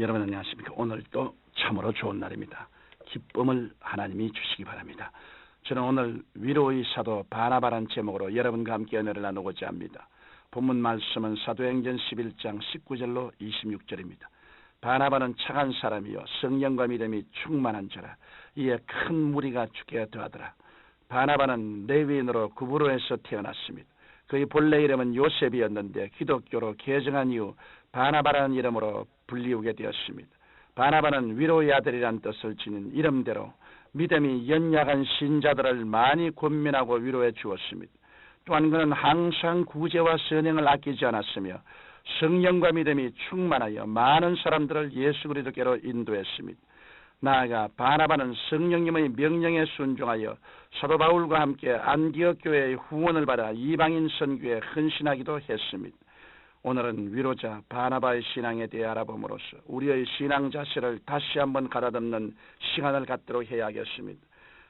여러분 안녕하십니까? 오늘도 참으로 좋은 날입니다. 기쁨을 하나님이 주시기 바랍니다. 저는 오늘 위로의 사도 바나바라는 제목으로 여러분과 함께 은혜를 나누고자 합니다. 본문 말씀은 사도행전 11장 19절로 26절입니다. 바나바는 착한 사람이요 성령과 믿음이 충만한 자라. 이에 큰 무리가 죽게 더하더라. 바나바는 레위인으로 구브로에서 태어났습니다. 그의 본래 이름은 요셉이었는데 기독교로 개정한 이후 바나바라는 이름으로 불리우게 되었습니다. 바나바는 위로의 아들이란 뜻을 지닌 이름대로 믿음이 연약한 신자들을 많이 권면하고 위로해 주었습니다. 또한 그는 항상 구제와 선행을 아끼지 않았으며 성령과 믿음이 충만하여 많은 사람들을 예수 그리스도께로 인도했습니다. 나아가 바나바는 성령님의 명령에 순종하여 사도 바울과 함께 안디옥 교회의 후원을 받아 이방인 선교에 헌신하기도 했습니다. 오늘은 위로자 바나바의 신앙에 대해 알아봄으로써 우리의 신앙 자세를 다시 한번 가다듬는 시간을 갖도록 해야겠습니다.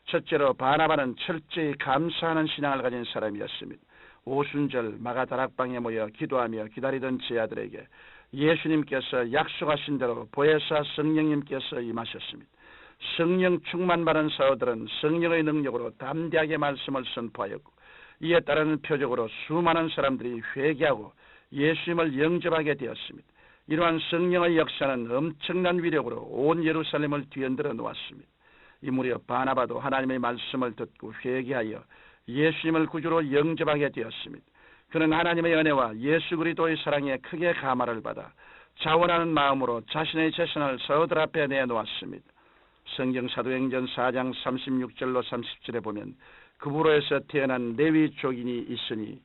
첫째로 바나바는 철저히 감사하는 신앙을 가진 사람이었습니다. 오순절 마가다락방에 모여 기도하며 기다리던 제자들에게 예수님께서 약속하신 대로 보혜사 성령님께서 임하셨습니다. 성령 충만받은 사도들은 성령의 능력으로 담대하게 말씀을 선포하였고 이에 따르는 표적으로 수많은 사람들이 회개하고 예수님을 영접하게 되었습니다. 이러한 성령의 역사는 엄청난 위력으로 온 예루살렘을 뒤흔들어 놓았습니다. 이 무렵 바나바도 하나님의 말씀을 듣고 회개하여 예수님을 구주로 영접하게 되었습니다. 그는 하나님의 은혜와 예수 그리스도의 사랑에 크게 감화를 받아 자원하는 마음으로 자신의 재산을 사도들 앞에 내놓았습니다. 성경 사도행전 4장 36절로 30절에 보면 구브로에서 태어난 레위 족인이 있으니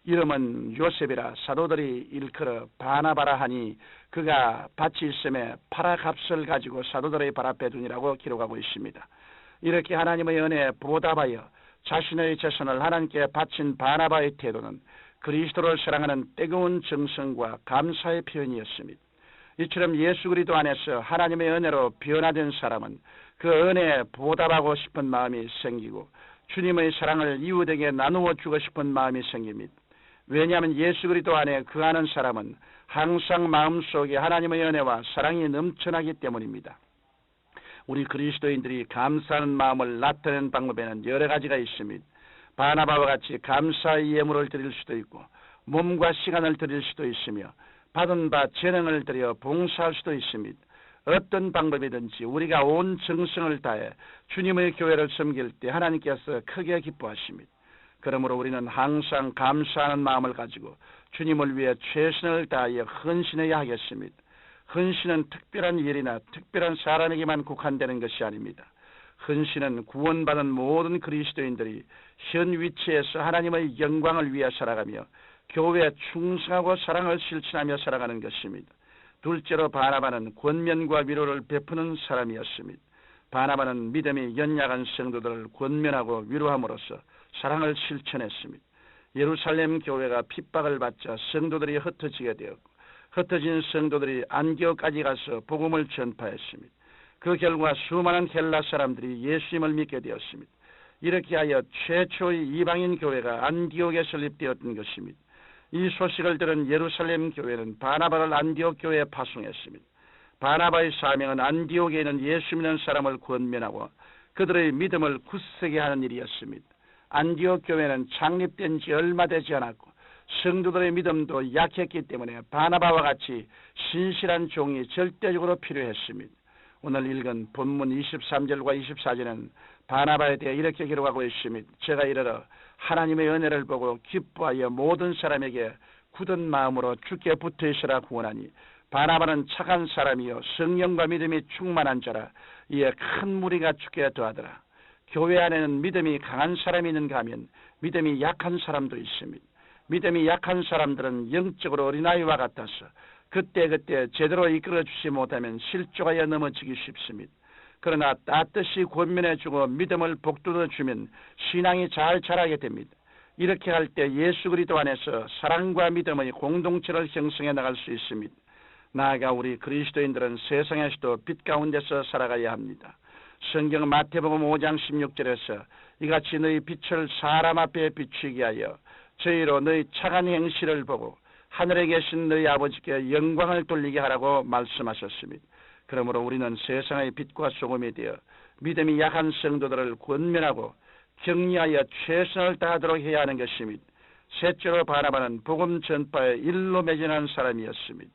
이름은 요셉이라 사도들이 일컬어 바나바라 하니 그가 밭이 있음에 파라 값을 가지고 사도들의 발 앞에 두니라고 기록하고 있습니다. 이렇게 하나님의 은혜에 보답하여 자신의 재산을 하나님께 바친 바나바의 태도는 그리스도를 사랑하는 뜨거운 정성과 감사의 표현이었습니다. 이처럼 예수 그리스도 안에서 하나님의 은혜로 변화된 사람은 그 은혜에 보답하고 싶은 마음이 생기고 주님의 사랑을 이웃에게 나누어 주고 싶은 마음이 생깁니다. 왜냐하면 예수 그리스도 안에 거하는 사람은 항상 마음속에 하나님의 은혜와 사랑이 넘쳐나기 때문입니다. 우리 그리스도인들이 감사하는 마음을 나타내는 방법에는 여러 가지가 있습니다. 바나바와 같이 감사의 예물을 드릴 수도 있고 몸과 시간을 드릴 수도 있으며 받은 바 재능을 들여 봉사할 수도 있습니다. 어떤 방법이든지 우리가 온 정성을 다해 주님의 교회를 섬길 때 하나님께서 크게 기뻐하십니다. 그러므로 우리는 항상 감사하는 마음을 가지고 주님을 위해 최선을 다하여 헌신해야 하겠습니다. 헌신은 특별한 일이나 특별한 사람에게만 국한되는 것이 아닙니다. 헌신은 구원받은 모든 그리스도인들이 현 위치에서 하나님의 영광을 위해 살아가며 교회에 충성하고 사랑을 실천하며 살아가는 것입니다. 둘째로 바나바는 권면과 위로를 베푸는 사람이었습니다. 바나바는 믿음이 연약한 성도들을 권면하고 위로함으로써 사랑을 실천했습니다. 예루살렘 교회가 핍박을 받자 성도들이 흩어지게 되었고 흩어진 성도들이 안디옥까지 가서 복음을 전파했습니다. 그 결과 수많은 헬라 사람들이 예수님을 믿게 되었습니다. 이렇게 하여 최초의 이방인 교회가 안디옥에 설립되었던 것입니다. 이 소식을 들은 예루살렘 교회는 바나바를 안디옥 교회에 파송했습니다. 바나바의 사명은 안디옥에 있는 예수 믿는 사람을 권면하고 그들의 믿음을 굳세게 하는 일이었습니다. 안디옥 교회는 창립된 지 얼마 되지 않았고 성도들의 믿음도 약했기 때문에 바나바와 같이 신실한 종이 절대적으로 필요했습니다. 오늘 읽은 본문 23절과 24절은 바나바에 대해 이렇게 기록하고 있습니다. 제가 이르러 하나님의 은혜를 보고 기뻐하여 모든 사람에게 굳은 마음으로 주께 붙어 있으라 구원하니 바나바는 착한 사람이요 성령과 믿음이 충만한 자라. 이에 큰 무리가 죽게 더하더라. 교회 안에는 믿음이 강한 사람이 있는가 하면 믿음이 약한 사람도 있습니다. 믿음이 약한 사람들은 영적으로 어린아이와 같아서 그때그때 제대로 이끌어주지 못하면 실족하여 넘어지기 쉽습니다. 그러나 따뜻이 권면해주고 믿음을 복돋아주면 신앙이 잘 자라게 됩니다. 이렇게 할 때 예수 그리스도 안에서 사랑과 믿음의 공동체를 형성해 나갈 수 있습니다. 나아가 우리 그리스도인들은 세상에서도 빛 가운데서 살아가야 합니다. 성경 마태복음 5장 16절에서 이같이 너희 빛을 사람 앞에 비추게 하여 저희로 너희 착한 행실을 보고 하늘에 계신 너희 아버지께 영광을 돌리게 하라고 말씀하셨습니다. 그러므로 우리는 세상의 빛과 소금이 되어 믿음이 약한 성도들을 권면하고 격려하여 최선을 다하도록 해야 하는 것입니다. 셋째로 바나바는 복음 전파에 일로 매진한 사람이었습니다.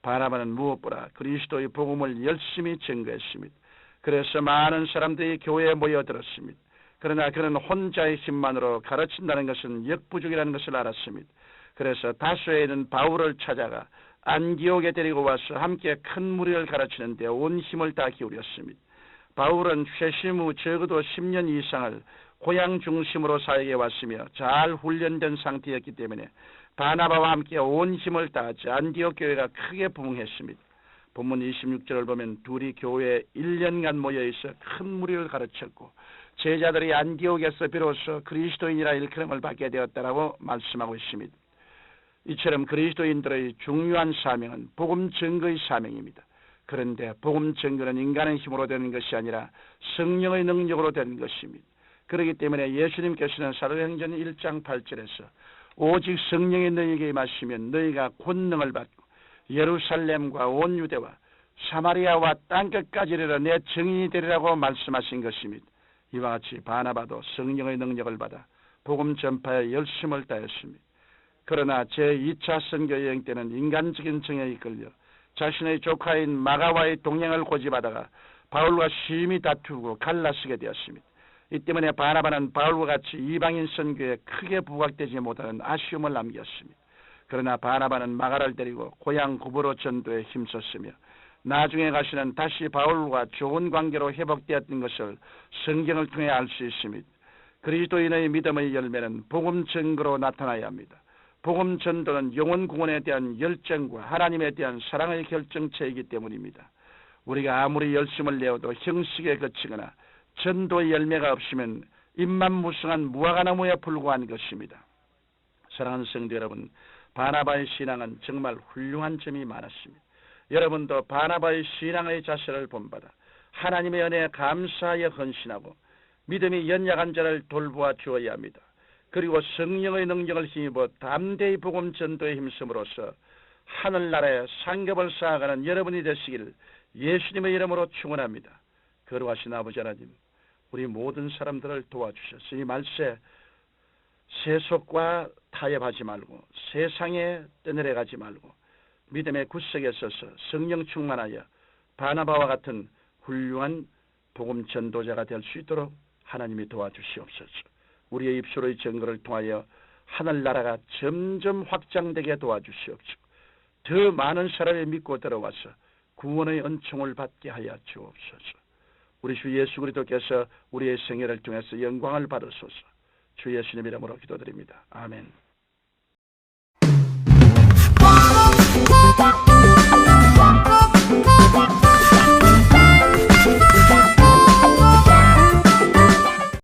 바나바는 무엇보다 그리스도의 복음을 열심히 증거했습니다. 그래서 많은 사람들이 교회에 모여들었습니다. 그러나 그는 혼자의 힘만으로 가르친다는 것은 역부족이라는 것을 알았습니다. 그래서 다소에 있는 바울을 찾아가 안디옥에 데리고 와서 함께 큰 무리를 가르치는 데 온 힘을 다 기울였습니다. 바울은 회심 후 적어도 10년 이상을 고향 중심으로 사역해 왔으며 잘 훈련된 상태였기 때문에 바나바와 함께 온 힘을 다하지 안디옥 교회가 크게 부흥했습니다. 본문 26절을 보면 둘이 교회에 1년간 모여있어 큰 무리를 가르쳤고 제자들이 안디옥에서 비로소 그리스도인이라 일컬음을 받게 되었다라고 말씀하고 있습니다. 이처럼 그리스도인들의 중요한 사명은 복음 증거의 사명입니다. 그런데 복음 증거는 인간의 힘으로 되는 것이 아니라 성령의 능력으로 되는 것입니다. 그렇기 때문에 예수님께서는 사도행전 1장 8절에서 오직 성령이 너희에게 임하시면 너희가 권능을 받고 예루살렘과 온 유대와 사마리아와 땅끝까지 이르러 내 증인이 되리라고 말씀하신 것입니다. 이와 같이 바나바도 성령의 능력을 받아 복음 전파에 열심을 다했습니다. 그러나 제2차 선교 여행 때는 인간적인 정에 이끌려 자신의 조카인 마가와의 동행을 고집하다가 바울과 심히 다투고 갈라서게 되었습니다. 이 때문에 바나바는 바울과 같이 이방인 선교에 크게 부각되지 못하는 아쉬움을 남겼습니다. 그러나 바나바는 마가를 데리고 고향 구브로 전도에 힘썼으며 나중에 가시는 다시 바울과 좋은 관계로 회복되었던 것을 성경을 통해 알 수 있습니다. 그리스도인의 믿음의 열매는 복음 증거로 나타나야 합니다. 복음 전도는 영혼 구원에 대한 열정과 하나님에 대한 사랑의 결정체이기 때문입니다. 우리가 아무리 열심을 내어도 형식에 그치거나 전도의 열매가 없으면 입만무성한 무화과나무에 불과한 것입니다. 사랑하는 성도 여러분, 바나바의 신앙은 정말 훌륭한 점이 많았습니다. 여러분도 바나바의 신앙의 자세를 본받아 하나님의 은혜에 감사하여 헌신하고 믿음이 연약한 자를 돌보아 주어야 합니다. 그리고 성령의 능력을 힘입어 담대히 복음 전도에 힘쓰므로써 하늘나라에 상급을 쌓아가는 여러분이 되시기를 예수님의 이름으로 축원합니다. 거룩하신 아버지 하나님, 우리 모든 사람들을 도와주셔서 이 말세 세속과 타협하지 말고 세상에 떠내려가지 말고 믿음의 구석에 서서 성령 충만하여 바나바와 같은 훌륭한 복음 전도자가 될 수 있도록 하나님이 도와주시옵소서. 우리의 입술의 증거를 통하여 하늘나라가 점점 확장되게 도와주시옵소서. 더 많은 사람이 믿고 들어와서 구원의 은총을 받게 하여 주옵소서. 우리 주 예수 그리스도께서 우리의 생애를 통해서 영광을 받으소서. 주 예수님 이름으로 기도드립니다. 아멘.